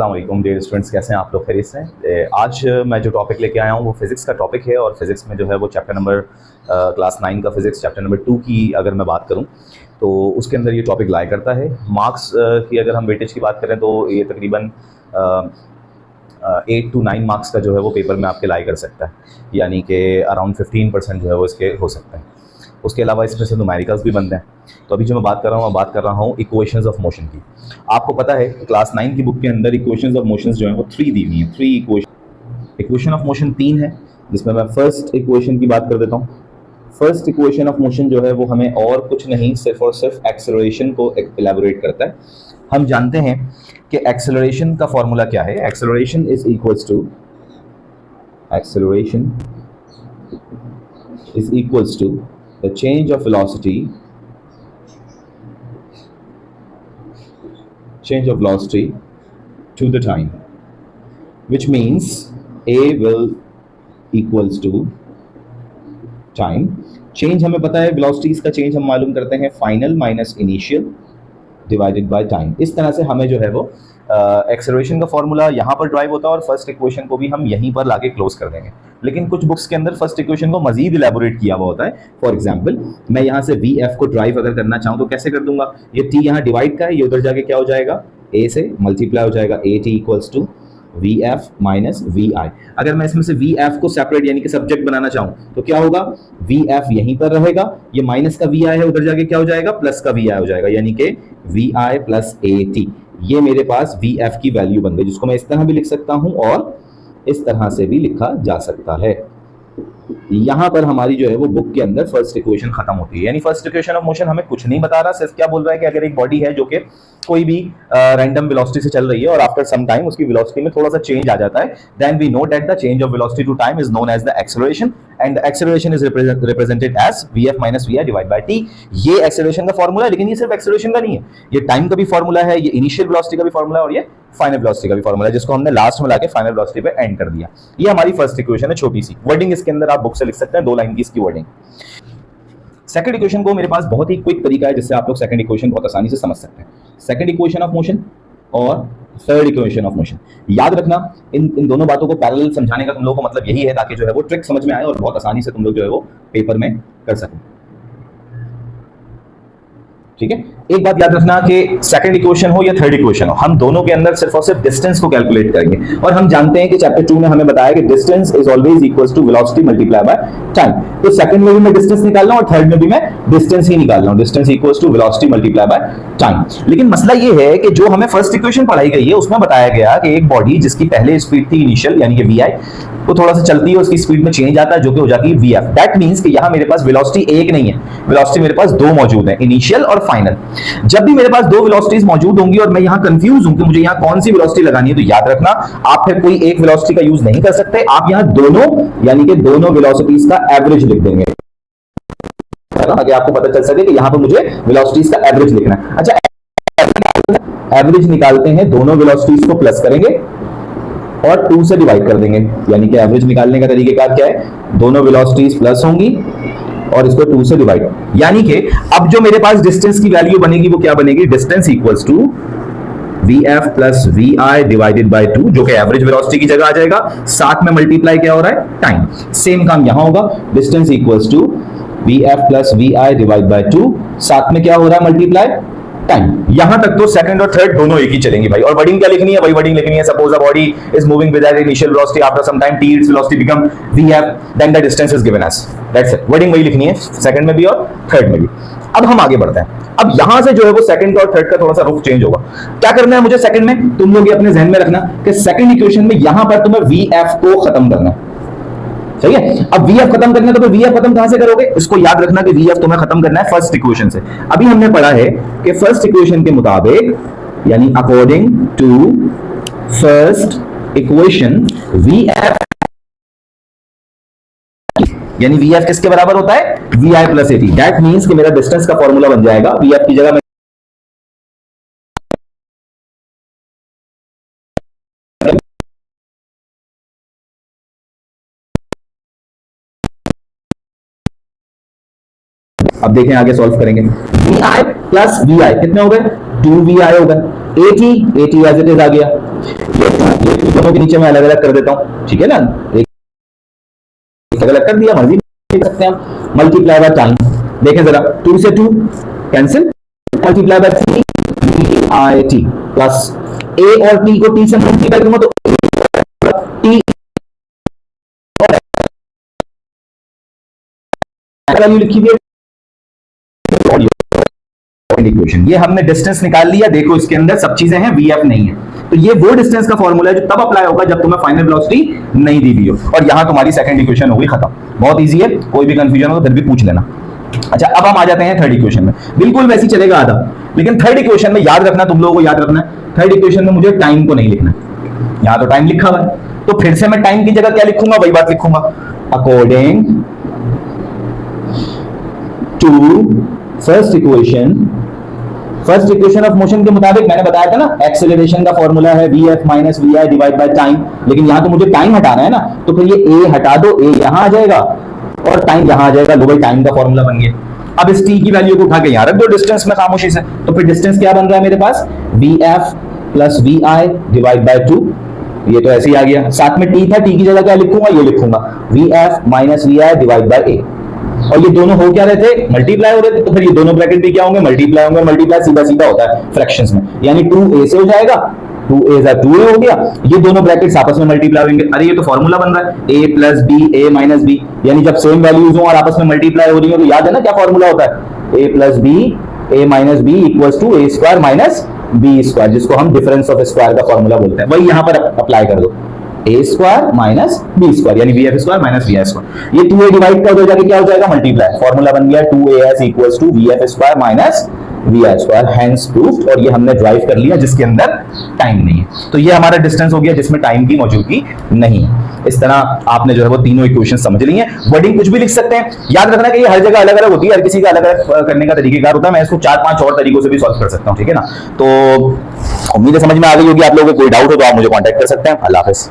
अस्सलाम dear students, कैसे हैं आप लोग? खैरियत से हैं? आज मैं जो टॉपिक लेके आया हूँ वो फिज़िक्स का टॉपिक है और फिज़िक्स में जो है वो चैप्टर नंबर क्लास 9 का फिज़िक्स चैप्टर नंबर 2 की अगर मैं बात करूँ तो उसके अंदर ये टॉपिक लाया करता है। मार्क्स की अगर हम वेटेज की बात करें तो ये तकरीबन 8 to 9 मार्क्स का जो है वो पेपर में आपके लाई कर सकता है, यानी कि अराउंड 15% जो है वो इसके हो सकते हैं। उसके अलावा इसमें से न्यूमेरिकल्स भी बनते हैं। तो अभी जो मैं बात कर रहा हूँ, मैं बात कर रहा हूँ इक्वेशंस ऑफ मोशन की। आपको पता है क्लास 9 की बुक के अंदर इक्वेशंस ऑफ मोशंस जो है वो 3 दी हुई हैं। 3 इक्वेशन ऑफ मोशन 3 है, जिसमें मैं फर्स्ट इक्वेशन की बात कर देता हूँ। फर्स्ट इक्वेशन ऑफ मोशन जो है वो हमें और कुछ नहीं, सिर्फ और सिर्फ एक्सेलरेशन को इलेबोरेट करता है। हम जानते हैं कि एक्सेलरेशन का फॉर्मूला क्या है। Acceleration is equals to the change of velocity to the time, which means a will equals to time. Change हमें पता है, वेलोसिटी इसका चेंज हम मालूम करते हैं final minus initial divided by time. इस तरह से हमें जो है वो एक्सेलरेशन का फॉर्मूला यहाँ पर ड्राइव होता है और फर्स्ट इक्वेशन को भी हम यहीं पर लाके क्लोज कर देंगे। लेकिन कुछ बुक्स के अंदर फर्स्ट इक्वेशन को मजीद इलेबोरेट किया हुआ होता है। फॉर एग्जांपल, मैं यहाँ से वी एफ को ड्राइव अगर करना चाहूँ तो कैसे कर दूंगा? ये टी यहाँ डिवाइड का है, ये उधर जाके क्या हो जाएगा, ए से मल्टीप्लाई हो जाएगा, A T equals to V F minus V I. अगर मैं इसमें से वी एफ को सेपरेट यानी कि सब्जेक्ट बनाना चाहूँ तो क्या होगा, वी एफ यहीं पर रहेगा, ये माइनस का वी आई है, उधर जाके क्या हो जाएगा, प्लस का वी आई हो जाएगा, यानी कि v i plus a t. ये मेरे पास वी एफ की वैल्यू बन गई, जिसको मैं इस तरह भी लिख सकता हूं और इस तरह से भी लिखा जा सकता है। यहां पर हमारी जो है वो बुक के अंदर फर्स्ट इक्वेशन खत्म होती है। यानी फर्स्ट इक्वेशन ऑफ मोशन हमें कुछ नहीं बता रहा, सिर्फ क्या बोल रहा है कि अगर एक बॉडी है जो कि कोई भी रैंडम वेलोसिटी से चल रही है और आफ्टर सम टाइम उसकी वेलोसिटी में थोड़ा सा चेंज आ जाता है, then we know that the change of velocity to time is known as the acceleration and the acceleration is represented as vf minus vi divide by t। ये acceleration का formula है, लेकिन ये सिर्फ एक्सेलरेशन का नहीं है, ये टाइम का भी फॉर्मूला है, ये इनिशियल वेलोसिटी का भी फॉर्मूला है और ये फाइनल वेलोसिटी का भी फॉर्मूला है, जिसको हमने लास्ट में लाके फाइनल वेलोसिटी पे एंड कर दिया। ये हमारी फर्स्ट इक्वेशन है, छोटी सी वर्डिंग इसके अंदर आप बुक से लिख सकते हैं, 2 लाइन की इसकी वर्डिंग। सेकंड इक्वेशन को मेरे पास बहुत ही क्विक तरीका है जिससे आप लोग सेकंड इक्वेशन बहुत आसानी से समझ सकते हैं। सेकंड इक्वेशन ऑफ मोशन और थर्ड इक्वेशन ऑफ मोशन, याद रखना इन दोनों बातों को पैरेलल समझाने का तुम लोगों को मतलब यही है ताकि जो है वो ट्रिक समझ में आए और बहुत आसानी से तुम लोग जो है वो पेपर में कर सकें। ठीक है, एक बात याद रखना कि सेकंड इक्वेशन हो या थर्ड इक्वेशन हो, हम दोनों के अंदर सिर्फ और सिर्फ डिस्टेंस को कैलकुलेट करेंगे और हम जानते हैं कि चैप्टर 2 में हमें बताया कि distance is always equals to velocity multiply by time. तो सेकंड में भी मैं डिस्टेंस निकाल रहा हूं और थर्ड में भी मैं डिस्टेंस ही निकाल रहा हूं, distance equals to velocity multiply by time. लेकिन मसला ये है कि जो हमें फर्स्ट इक्वेशन पढ़ाई गई है उसमें बताया गया कि एक बॉडी जिसकी पहले स्पीड थी इनिशियल यानी कि वी आई, वो थोड़ा सा चलती है, उसकी स्पीड में चेंज आता है जो कि हो जाती है वी एफ। दैट मींस कि यहां मेरे पास वेलोसिटी एक नहीं है, वेलोसिटी मेरे पास 2 मौजूद है, इनिशियल और फाइनल। जब भी मेरे पास 2 वेलोसिटीज मौजूद होंगी और मैं यहां कंफ्यूज हूं कि मुझे यहां कौन सी वेलोसिटी लगानी है, तो याद रखना आप फिर कोई एक वेलोसिटी का यूज नहीं कर सकते, आप यहां दोनों यानी कि दोनों वेलोसिटीज का एवरेज लिख देंगे ताकि आपको पता चल सके कि यहां पर मुझे वेलोसिटीज का एवरेज लिखना है। अच्छा, एवरेज निकालते हैं, दोनों वेलोसिटीज को प्लस करेंगे और 2 से डिवाइड कर देंगे, यानी कि एवरेज निकालने का तरीकेकार क्या है, दोनों वेलोसिटीज प्लस होंगी और इसको 2 से डिवाइड, यानी कि अब जो मेरे पास डिस्टेंस की वैल्यू बनेगी वो क्या बनेगी, distance equals to vf plus vi divided by 2, जो कि एवरेज वेलोसिटी की जगह आ जाएगा, साथ में मल्टीप्लाई क्या हो रहा है, टाइम। सेम काम यहां होगा, distance equals to vf plus vi divide by 2, साथ में क्या हो रहा है, मल्टीप्लाई टाइम। यहां तक तो सेकंड और थर्ड दोनों एक ही चलेंगे भाई। और वर्डिंग क्या लिखनी है, वही वर्डिंग लिखनी है। Suppose a body is moving with initial velocity, after some time t its velocity become vf, then the distance is given as, that's it। Wording वही लिखनी है सेकंड में भी और थर्ड में भी। अब हम आगे बढ़ते हैं। अब यहां से जो है वो सेकंड और थर्ड का थोड़ा सा रुख चेंज होगा। क्या करना है मुझे सेकंड में, तुम लोग ये अपने जहन में रखना कि सेकंड इक्वेशन में यहां पर तुम्हें vf को खत्म करना है, सही है। अब vf खत्म करना है तो vf खत्म कहां से करोगे, इसको याद रखना कि vf तुम्हें खत्म करना है फर्स्ट इक्वेशन से। अभी हमने पढ़ा है कि फर्स्ट इक्वेशन के मुताबिक यानी according to first equation vf यानी vf किसके बराबर होता है, vi plus at। That means कि मेरा डिस्टेंस का फॉर्मूला बन जाएगा, vf की जगह अब देखें आगे सॉल्व करेंगे, vi प्लस vi कितने हो गए, 2vi हो गए। 80 एज इट इज आ गया। ये दोनों के नीचे मैं अलग अलग कर देता हूं, ठीक है ना, एक अलग कर दिया, मर्जी देख सकते हैं हम। मल्टीप्लाई बाय टाइम, देखें जरा, 2 से 2 cancel, multiply by 3 I T plus A और टी को टी से मल्टीप्लाई करूंगा तो टी वैल्यू लिखी हुई है इक्वेशन। ये हमने डिस्टेंस निकाल लिया, देखो इसके अंदर सब चीजें हैं, वीएफ नहीं है, तो ये वो डिस्टेंस का फॉर्मूला है जो तब अप्लाई होगा जब तुम्हें फाइनल वेलोसिटी नहीं दी हुई हो। और यहां तुम्हारी सेकंड इक्वेशन हो गई खत्म। बहुत इजी है, कोई भी कंफ्यूजन हो तो फिर भी पूछ लेना। अच्छा, अब हम आ जाते हैं थर्ड इक्वेशन में। बिल्कुल वैसे ही चलेगा आधा, लेकिन थर्ड इक्वेशन में याद रखना, तुम लोगों को याद रखना है, थर्ड इक्वेशन में मुझे टाइम को नहीं लिखना। यहां तो टाइम लिखा हुआ है, तो फिर से मैं टाइम की जगह क्या लिखूंगा, वही बात लिखूंगा, according to first equation of motion के मुताबिक मैंने बताया था ना, एक्सेलरेशन का फॉर्मूला है vf minus vi divide bye time, लेकिन यहां तो मुझे टाइम हटाना है ना, तो फिर ये a हटा दो, a यहां आ जाएगा और टाइम यहां आ जाएगा, लो भाई टाइम का फॉर्मूला बन गया। अब इस t की वैल्यू को उठा के यहां रख दो डिस्टेंस में खामोशी से, तो फिर डिस्टेंस क्या बन रहा है मेरे पास, vf plus vi divide by 2, ये तो ऐसे ही आ गया। साथ में t था, t की जगह क्या लिखूंगा, ये लिखूंगा vf minus vi divide bye a, और ये दोनों हो क्या रहे थे, मल्टीप्लाई हो रहे थे, तो फिर ये दोनों ब्रैकेट भी क्या होंगे, मल्टीप्लाई होंगे। मल्टीप्लाई सीधा सीधा होता है फ्रैक्शंस में, यानी 2a से हो जाएगा, 2a जा 2a हो गया, ये दोनों ब्रैकेट्स आपस में मल्टीप्लाई होंगे। अरे ये तो फॉर्मूला बन रहा है a plus b a minus b, यानी जब सेम वैल्यूज हो और आपस में मल्टीप्लाई हो रही हो तो याद है ना क्या फॉर्मूला होता है, a plus b a minus b equals to a square minus b square, जिसको हम डिफरेंस ऑफ स्क्वायर का फॉर्मूला बोलते हैं। वही यहां पर अप्लाई कर दो, a square minus b square, यानी vf square minus vi square. ये 2a डिवाइड कर दो जाके क्या हो जाएगा, मल्टीप्लाई, फॉर्मूला बन गया 2as equals to vf square minus vi square, hence proved. और ये हमने ड्राइव कर लिया जिसके अंदर टाइम नहीं है, तो ये हमारा डिस्टेंस हो गया जिसमें टाइम की मौजूदगी नहीं है। इस तरह आपने जो है वो तीनों इक्वेशन समझ ली हैं। वर्डिंग कुछ भी लिख सकते हैं, याद रखना कि ये हर जगह अलग अलग होती है, हर किसी का अलग अलग करने का तरीकेकार होता है। मैं इसको 4-5 और तरीकों से भी सॉल्व कर सकता हूं, ठीक है ना। तो उम्मीद है समझ में आ गई होगी आप लोगों को, कोई डाउट हो तो आप मुझे कांटेक्ट कर सकते हैं। अल्लाह हाफिज़।